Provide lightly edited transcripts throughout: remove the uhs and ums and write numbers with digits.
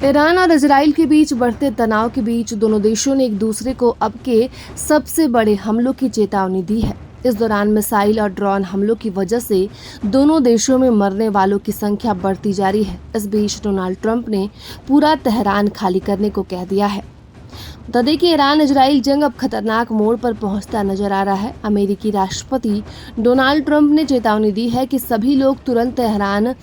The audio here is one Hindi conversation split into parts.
ईरान और इजराइल के बीच बढ़ते तनाव के बीच दोनों देशों ने एक दूसरे को अब के सबसे बड़े हमलों की चेतावनी दी है। इस दौरान मिसाइल और ड्रोन हमलों की वजह से दोनों देशों में मरने वालों की संख्या बढ़ती जा रही है। इस बीच डोनाल्ड ट्रंप ने पूरा तेहरान खाली करने को कह दिया है। बता दें कि ईरान इजराइल जंग अब खतरनाक मोड़ पर पहुंचता नजर आ रहा है। अमेरिकी राष्ट्रपति डोनाल्ड ट्रंप ने चेतावनी दी है कि सभी लोग तुरंत तेहरान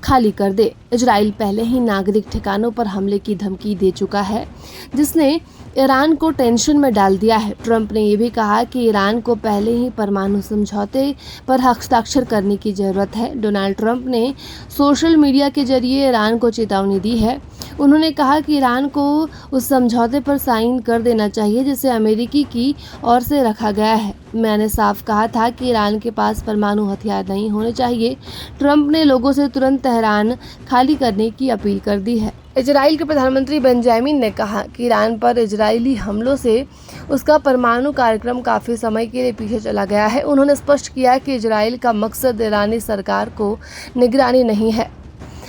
खाली कर दे। इजराइल पहले ही नागरिक ठिकानों पर हमले की धमकी दे चुका है, जिसने ईरान को टेंशन में डाल दिया है। ट्रंप ने यह भी कहा कि ईरान को पहले ही परमाणु समझौते पर हस्ताक्षर करने की जरूरत है। डोनाल्ड ट्रंप ने सोशल मीडिया के जरिए ईरान को चेतावनी दी है। उन्होंने कहा कि ईरान को उस समझौते पर साइन कर देना चाहिए जिसे अमेरिकी की ओर से रखा गया है। मैंने साफ कहा था कि ईरान के पास परमाणु हथियार नहीं होने चाहिए। ट्रंप ने लोगों से तुरंत तेहरान खाली करने की अपील कर दी है। इजराइल के प्रधानमंत्री बेंजामिन ने कहा कि ईरान पर इजरायली हमलों से उसका परमाणु कार्यक्रम काफी समय के लिए पीछे चला गया है। उन्होंने स्पष्ट किया कि इजराइल का मकसद ईरानी सरकार को निगरानी नहीं है,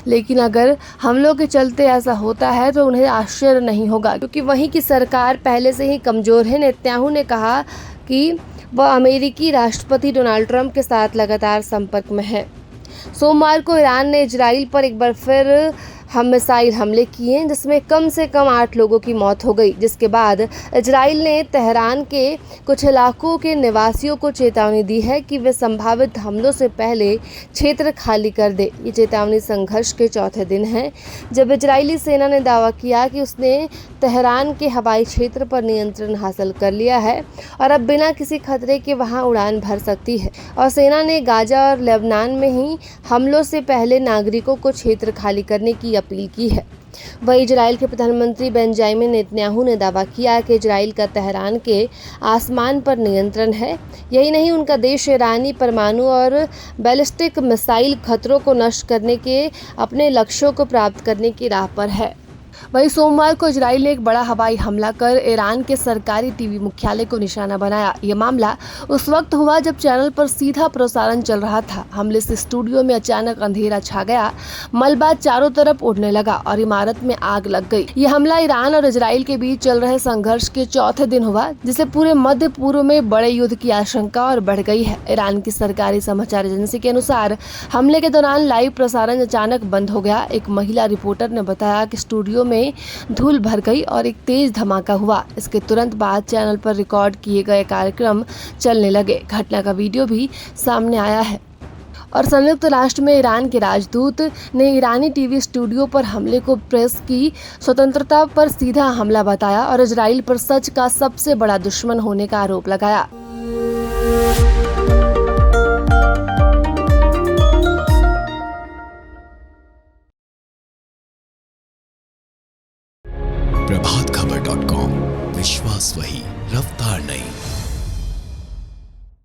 लेकिन अगर हमलों के चलते ऐसा होता है तो उन्हें आश्चर्य नहीं होगा, क्योंकि वहीं की सरकार पहले से ही कमजोर है। नेतन्याहू ने कहा कि वह अमेरिकी राष्ट्रपति डोनाल्ड ट्रंप के साथ लगातार संपर्क में है। सोमवार को ईरान ने इजराइल पर एक बार फिर मिसाइल हमले किए, जिसमें कम से कम 8 लोगों की मौत हो गई, जिसके बाद इजराइल ने तेहरान के कुछ इलाकों के निवासियों को चेतावनी दी है कि वे संभावित हमलों से पहले क्षेत्र खाली कर दे। ये चेतावनी संघर्ष के चौथे दिन है जब इजरायली सेना ने दावा किया कि उसने तेहरान के हवाई क्षेत्र पर नियंत्रण हासिल कर लिया है और अब बिना किसी खतरे के वहां उड़ान भर सकती है। और सेना ने गाजा और लेबनान में ही हमलों से पहले नागरिकों को क्षेत्र खाली करने की अपील की है। वहीं इजराइल के प्रधानमंत्री बेंजामिन नेतन्याहू ने दावा किया कि इजराइल का तेहरान के आसमान पर नियंत्रण है। यही नहीं, उनका देश ईरानी परमाणु और बैलिस्टिक मिसाइल खतरों को नष्ट करने के अपने लक्ष्यों को प्राप्त करने की राह पर है। वहीं सोमवार को इजराइल ने एक बड़ा हवाई हमला कर ईरान के सरकारी टीवी मुख्यालय को निशाना बनाया। यह मामला उस वक्त हुआ जब चैनल पर सीधा प्रसारण चल रहा था। हमले से स्टूडियो में अचानक अंधेरा छा गया, मलबा चारों तरफ उड़ने लगा और इमारत में आग लग गई। यह हमला ईरान और इजराइल के बीच चल रहे संघर्ष के चौथे दिन हुआ, जिससे पूरे मध्य पूर्व में बड़े युद्ध की आशंका और बढ़ गई है। ईरान की सरकारी समाचार एजेंसी के अनुसार हमले के दौरान लाइव प्रसारण अचानक बंद हो गया। एक महिला रिपोर्टर ने बताया कि स्टूडियो में धूल भर गई और एक तेज धमाका हुआ। इसके तुरंत बाद चैनल पर रिकॉर्ड किए गए कार्यक्रम चलने लगे। घटना का वीडियो भी सामने आया है और संयुक्त राष्ट्र में ईरान के राजदूत ने ईरानी टीवी स्टूडियो पर हमले को प्रेस की स्वतंत्रता पर सीधा हमला बताया और इजराइल पर सच का सबसे बड़ा दुश्मन होने का आरोप लगाया। प्रभातखबर.com, विश्वास वही, रफ्तार नहीं।